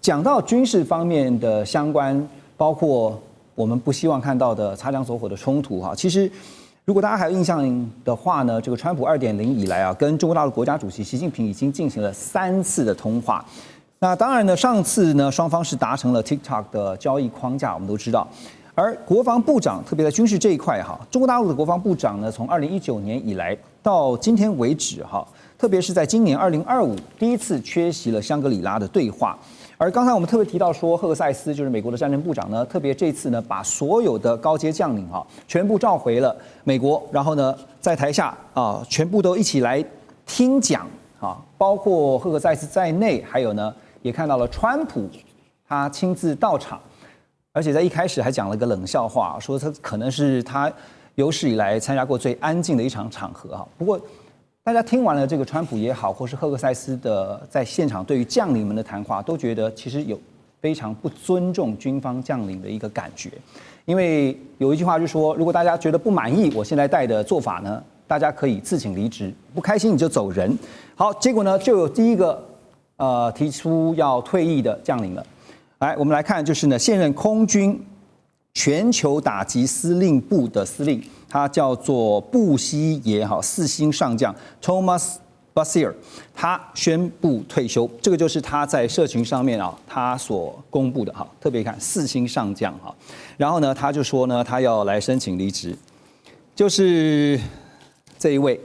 讲到军事方面的相关，包括我们不希望看到的擦枪走火的冲突哈，其实如果大家还有印象的话呢，这个川普2.0以来啊，跟中国大陆国家主席习近平已经进行了3次的通话。那当然呢，上次呢双方是达成了 TikTok 的交易框架，我们都知道。而国防部长特别在军事这一块哈，中国大陆的国防部长呢，从2019年以来到今天为止哈，特别是在今年2025第一次缺席了香格里拉的对话。而刚才我们特别提到说，赫克塞斯就是美国的战争部长呢，特别这次呢把所有的高阶将领哈全部召回了美国，然后呢在台下啊全部都一起来听讲啊，包括赫克塞斯在内，还有呢也看到了川普他亲自到场。而且在一开始还讲了个冷笑话，说他可能是他有史以来参加过最安静的一场场合哈。不过，大家听完了这个川普也好，或是赫克塞斯的在现场对于将领们的谈话，都觉得其实有非常不尊重军方将领的一个感觉。因为有一句话就说，如果大家觉得不满意我现在带的做法呢，大家可以自请离职，不开心你就走人。好，结果呢就有第一个提出要退役的将领了。来，我们来看，就是呢，现任空军全球打击司令部的司令，他叫做布希耶哈4星上将 Thomas Basir， 他宣布退休。这个就是他在社群上面啊，他所公布的哈，特别看4星上将哈。然后呢，他就说呢，他要来申请离职，就是这一位，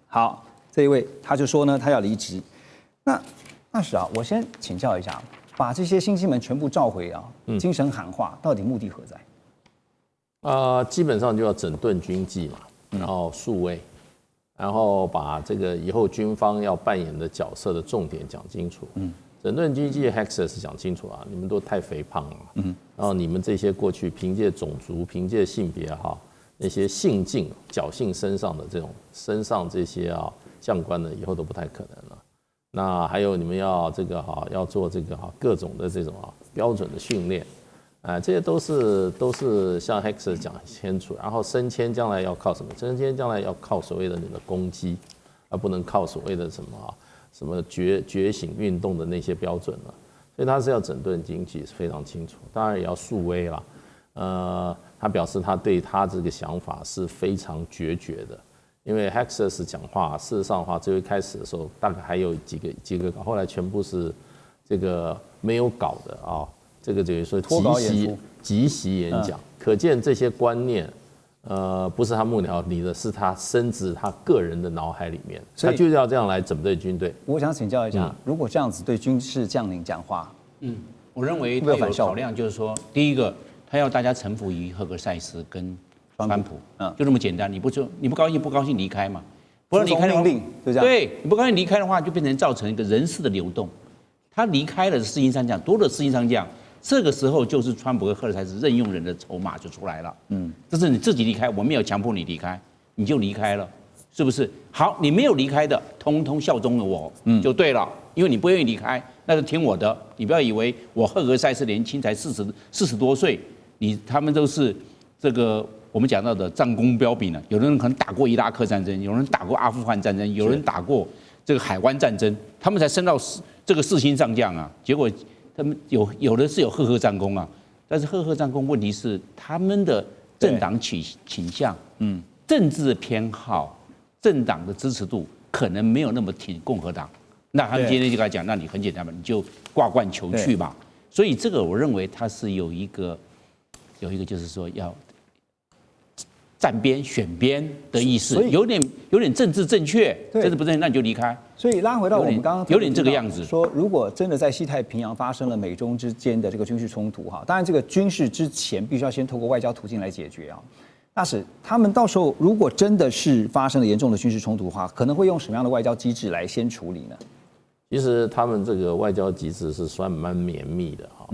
好，这一位他就说呢，他要离职。那是啊，我先请教一下。把这些星星们全部召回啊，精神喊话，到底目的何在？基本上就要整顿军纪嘛，然后数位，然后把这个以后军方要扮演的角色的重点讲清楚。整顿军纪 Hexas 讲清楚啊，你们都太肥胖了。然后你们这些过去凭借种族、凭借性别哈那些性劲、侥幸身上的身上这些将官呢，以后都不太可能了。那还有你们要这个要做这个各种的这种标准的训练，这些都是像 Hex 讲清楚。然后升迁将来要靠什么？升迁将来要靠所谓的你的攻击，而不能靠所谓的什么觉醒运动的那些标准了。所以他是要整顿经济是非常清楚，当然也要肃威啦。他表示他对他这个想法是非常决绝的。因为 Hexas 讲话，事实上的话，最一开始的时候，大概还有几个稿，后来全部是这个没有稿的啊。这个等于说即席演讲，可见这些观念，不是他幕僚拟的，是他深植他个人的脑海里面，他就要这样来整队军队。我想请教一下，如果这样子对军事将领讲话，我认为他有考量，就是说，第一个，他要大家臣服于赫克塞斯跟川普，就这么简单。你不高兴离开嘛？不然离开命令就这样。对，你不高兴离开的话，就变成造成一个人事的流动。他离开了4星上将，多了4星上将，这个时候就是川普和赫克塞斯任用人的筹码就出来了。这是你自己离开，我没有强迫你离开，你就离开了，是不是？好，你没有离开的，通通效忠了我，就对了。因为你不愿意离开，那就听我的。你不要以为我赫克塞斯年轻才40多岁，他们都是这个。我们讲到的战功彪炳呢，有的人可能打过伊拉克战争，有人打过阿富汗战争，有人打过这个海湾战争，他们才升到这个4星上将啊。结果他们有的是有赫赫战功啊，但是赫赫战功问题是他们的政党倾向，政治偏好、政党的支持度可能没有那么挺共和党。那他们今天就跟他讲，那你很简单嘛，你就挂冠求去吧。所以这个我认为他是有一个就是说要站边选边的意思，有点政治正确，政治不正确，那你就离开。所以拉回到我们刚刚有点这个样子，说如果真的在西太平洋发生了美中之间的这个军事冲突哈，当然这个军事之前必须要先透过外交途径来解决啊。大使，他们到时候如果真的是发生了严重的军事冲突的话，可能会用什么样的外交机制来先处理呢？其实他们这个外交机制是算蛮绵密的哈。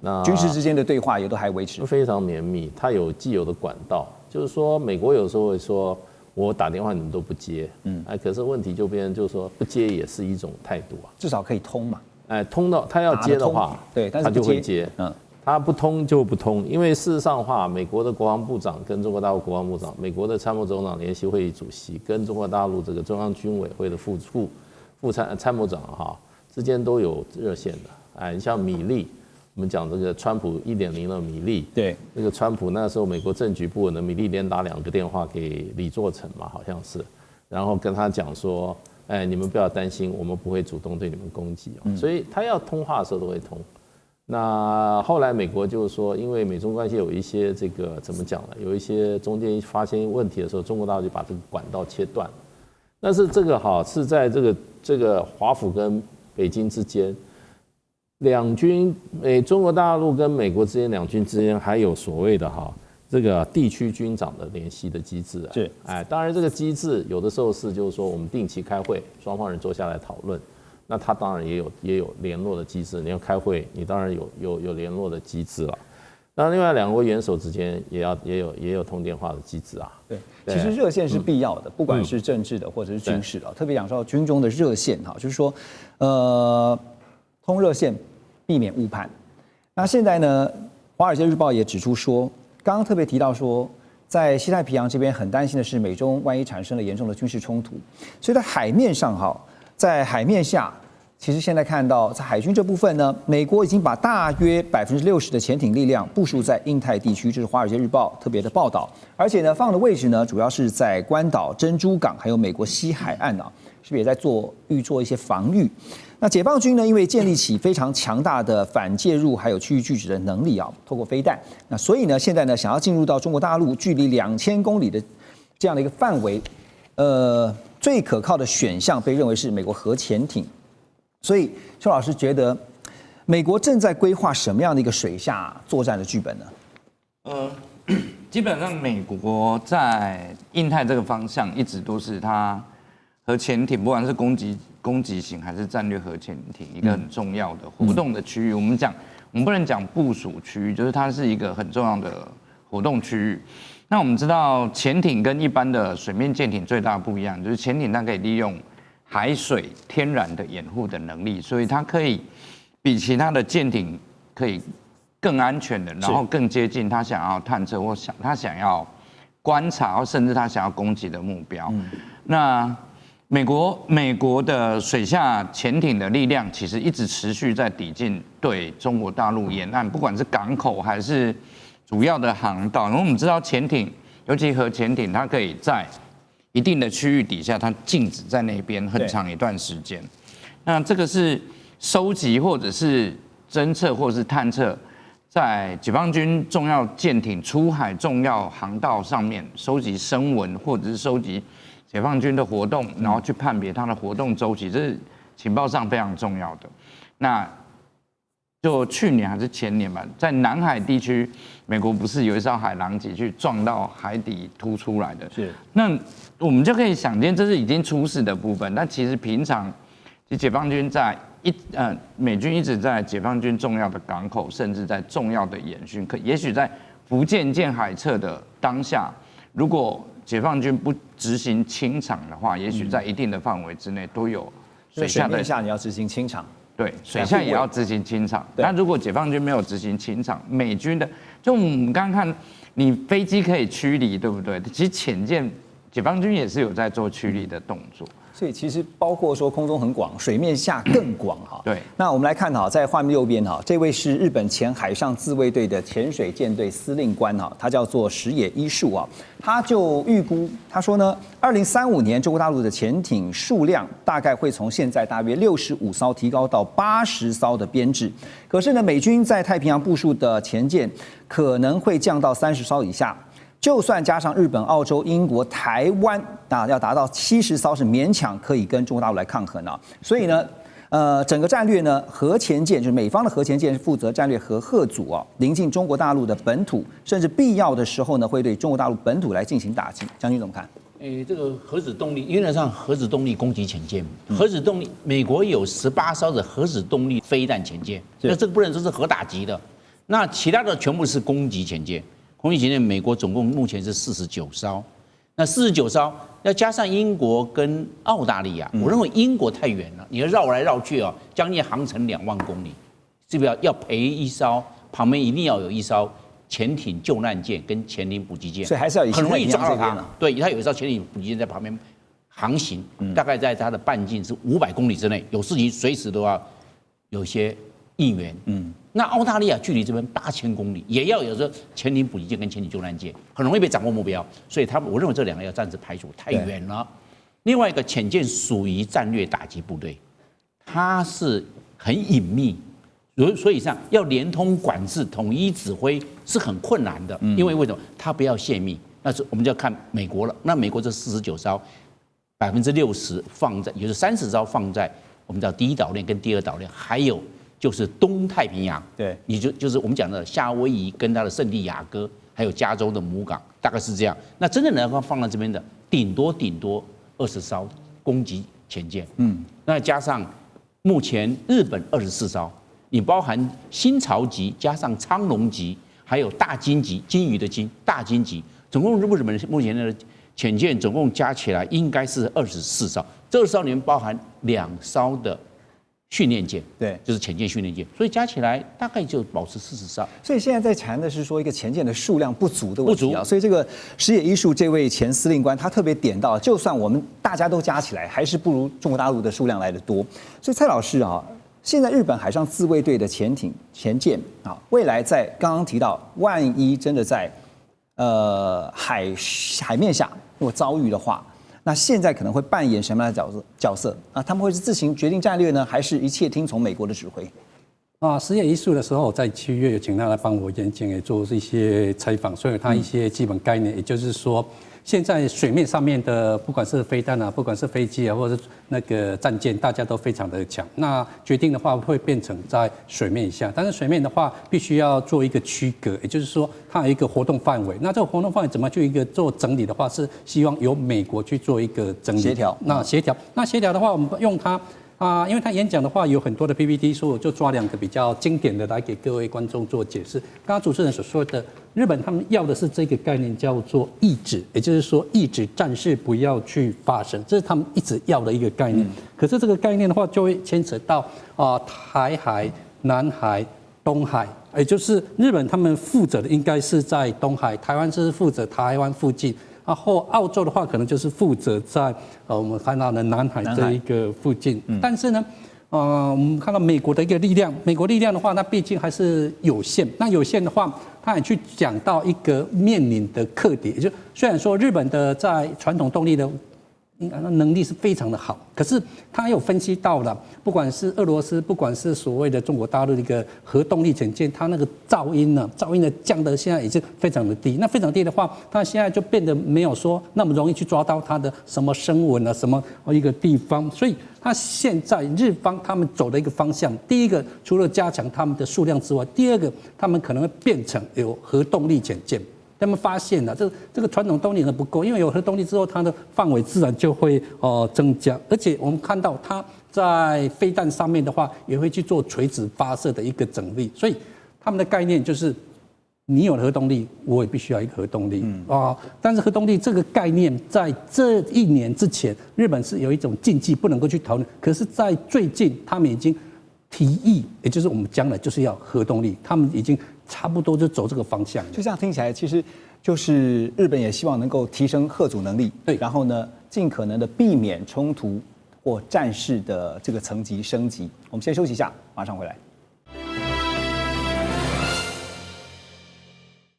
那军事之间的对话也都还维持非常绵密，它有既有的管道。就是说，美国有时候会说，我打电话你们都不接，可是问题就变成就是说，不接也是一种态度啊，至少可以通嘛，通到他要接的话，对，但是他就会接，他不通就不通，因为事实上的话，美国的国防部长跟中国大陆国防部长，美国的参谋总长联席会议主席跟中国大陆这个中央军委会的副参谋长之间都有热线的，哎，你像米利，我们讲这个川普1.0的米利，对，这个川普那时候美国政局不稳的米利连打2个电话给李作成嘛，好像是，然后跟他讲说，哎，你们不要担心，我们不会主动对你们攻击，所以他要通话的时候都会通。那后来美国就是说，因为美中关系有一些这个怎么讲呢？有一些中间发现问题的时候，中国大陆就把这个管道切断。但是这个是在这个华府跟北京之间，两军中国大陆跟美国之间两军之间还有所谓的这个地区军长的联系的机制是，哎，当然这个机制有的时候是就是说我们定期开会，双方人坐下来讨论。那他当然也有联络的机制，你要开会，你当然有联络的机制了。那另外2国元首之间也有通电话的机制啊。对，其实热线是必要的，不管是政治的或者是军事的，特别讲到军中的热线就是说，通热线避免误判。那现在呢，《华尔街日报》也指出说，刚刚特别提到说，在西太平洋这边很担心的是美中万一产生了严重的军事冲突，所以在海面上在海面下，其实现在看到在海军这部分呢，美国已经把大约60%的潜艇力量部署在印太地区，这是《华尔街日报》特别的报道。而且呢，放的位置呢，主要是在关岛、珍珠港还有美国西海岸是不是也在预做一些防御？那解放军呢，因为建立起非常强大的反介入还有区域拒止的能力透过飞弹，那所以呢，现在呢，想要进入到中国大陆距离2000公里的这样的一个范围，最可靠的选项被认为是美国核潜艇，所以邱老师觉得，美国正在规划什么样的一个水下作战的剧本呢？基本上美国在印太这个方向一直都是它核潜艇，不管是攻击型还是战略核潜艇，一个很重要的活动的区域。我们不能讲部署区域，就是它是一个很重要的活动区域。那我们知道，潜艇跟一般的水面舰艇最大的不一样，就是潜艇它可以利用海水天然的掩护的能力，所以它可以比其他的舰艇可以更安全的，然后更接近他想要探测或他想要观察，或甚至他想要攻击的目标。那美国的水下潜艇的力量其实一直持续在抵近对中国大陆沿岸，不管是港口还是主要的航道。然后我们知道潜艇，尤其核潜艇，它可以在一定的区域底下，它静止在那边很长一段时间。那这个是收集或者是侦测或者是探测，在解放军重要舰艇出海重要航道上面收集声纹，或者是收集解放军的活动，然后去判别它的活动周期，这是情报上非常重要的。那就去年还是前年吧，在南海地区，美国不是有一艘海狼级去撞到海底凸出来的？是。那我们就可以想见，这是已经出事的部分。但其实平常，解放军在美军一直在解放军重要的港口，甚至在重要的演训，也许在福建舰海测的当下，如果解放军不执行清场的话，也许在一定的范围之内都有水下的。水面下你要执行清场。对，水下也要执行清场。那如果解放军没有执行清场，美军的，就我们刚刚看，你飞机可以驱离，对不对？其实潜舰，解放军也是有在做驱离的动作。所以其实包括说空中很广，水面下更广对。那我们来看在画面右边这位是日本前海上自卫队的潜水舰队司令官他叫做石野一树他就预估他说呢，2035年中国大陆的潜艇数量大概会从现在大约65艘提高到80艘的编制，可是呢，美军在太平洋部署的潜舰可能会降到30艘以下。就算加上日本、澳洲、英国、台湾，要达到70艘是勉强可以跟中国大陆来抗衡所以呢，整个战略呢，核潜舰就是美方的核潜舰是负责战略核核组临近中国大陆的本土，甚至必要的时候呢，会对中国大陆本土来进行打击。将军怎么看？这个核子动力，原则上核子动力攻击潜舰，核子动力，美国有18艘的核子动力飞弹潜舰，那这个不能说是核打击的，那其他的全部是攻击潜舰。攻击潜舰，美国总共目前是49艘，那49艘要加上英国跟澳大利亚，我认为英国太远了，你要绕来绕去将近航程2万公里，是不是要陪一艘，旁边一定要有一艘潜艇救难舰跟潜艇补给舰，所以还是要很容易抓到它。对，它有一艘潜艇补给舰在旁边航行，大概在它的半径是500公里之内，有事情随时都要有一些亿元。那澳大利亚距离这边8000公里，也要有时候潜艇补给舰跟潜艇救难舰，很容易被掌握目标。所以我认为这两个要暂时排除，太远了。另外一个潜舰属于战略打击部队，它是很隐秘，所以上要连通管制、统一指挥是很困难的。因为为什么？它不要泄密。那是我们就要看美国了。那美国这49艘，60%放在，也就是30艘放在我们叫第一岛链跟第二岛链，还有就是东太平洋。对，就是我们讲的夏威夷跟它的圣地亚哥，还有加州的母港，大概是这样。那真正能放在这边的，顶多20艘攻击潜舰。那加上目前日本24艘，你包含新潮级加上苍龙级，还有大金级，金鱼的金，大金级。总共日本目前的潜舰总共加起来应该是24艘，这20艘里面包含2艘的训练舰，对，就是潜舰训练舰，所以加起来大概就保持40艘。所以现在在谈的是说一个潜舰的数量不足的问题啊。所以这个石野一树这位前司令官他特别点到，就算我们大家都加起来，还是不如中国大陆的数量来得多。所以蔡老师啊，现在日本海上自卫队的潜舰啊，未来在刚刚提到，万一真的在海面下如果遭遇的话，那现在可能会扮演什么样的角色啊？他们会是自行决定战略呢，还是一切听从美国的指挥？石野一树的时候，在7月有请他来帮我演讲，也做一些采访，所以他一些基本概念，也就是说，现在水面上面的不管是飞弹啊，不管是飞机啊，或者是那个战舰，大家都非常的强。那决定的话会变成在水面以下，但是水面的话必须要做一个区隔，也就是说它有一个活动范围。那这个活动范围怎么去一个做整理的话，是希望由美国去做一个整理协调。那协调的话，我们用它。因为他演讲的话有很多的 PPT， 所以我就抓2个比较经典的来给各位观众做解释。刚刚主持人所说的，日本他们要的是这个概念叫做抑制，也就是说抑制战事不要去发生，这是他们一直要的一个概念。可是这个概念的话，就会牵扯到台海、南海、东海，也就是日本他们负责的应该是在东海，台湾是负责台湾附近。然后澳洲的话，可能就是负责在我们看到的南海这一个附近。但是呢，我们看到美国的一个力量，美国力量的话，那毕竟还是有限。那有限的话，他也去讲到一个面临的课题，也就虽然说日本的在传统动力的能力是非常的好，可是他有分析到了，不管是俄罗斯，不管是所谓的中国大陆的一个核动力潜舰，它那个噪音的降得现在已经非常的低。那非常低的话，它现在就变得没有说那么容易去抓到它的什么声纹啊，什么一个地方。所以它现在日方他们走的一个方向，第一个除了加强他们的数量之外，第二个他们可能会变成有核动力潜舰。他们发现了这个传统动力还不够，因为有核动力之后，它的范围自然就会增加，而且我们看到它在飞弹上面的话，也会去做垂直发射的一个整力，所以他们的概念就是你有核动力，我也必须要一个核动力但是核动力这个概念在这1年之前，日本是有一种禁忌不能够去讨论，可是在最近他们已经提议，也就是我们将来就是要核动力，他们已经差不多就走这个方向。就这样听起来，其实就是日本也希望能够提升嚇阻能力，对，然后呢，尽可能的避免冲突或战事的这个层级升级。我们先休息一下，马上回来。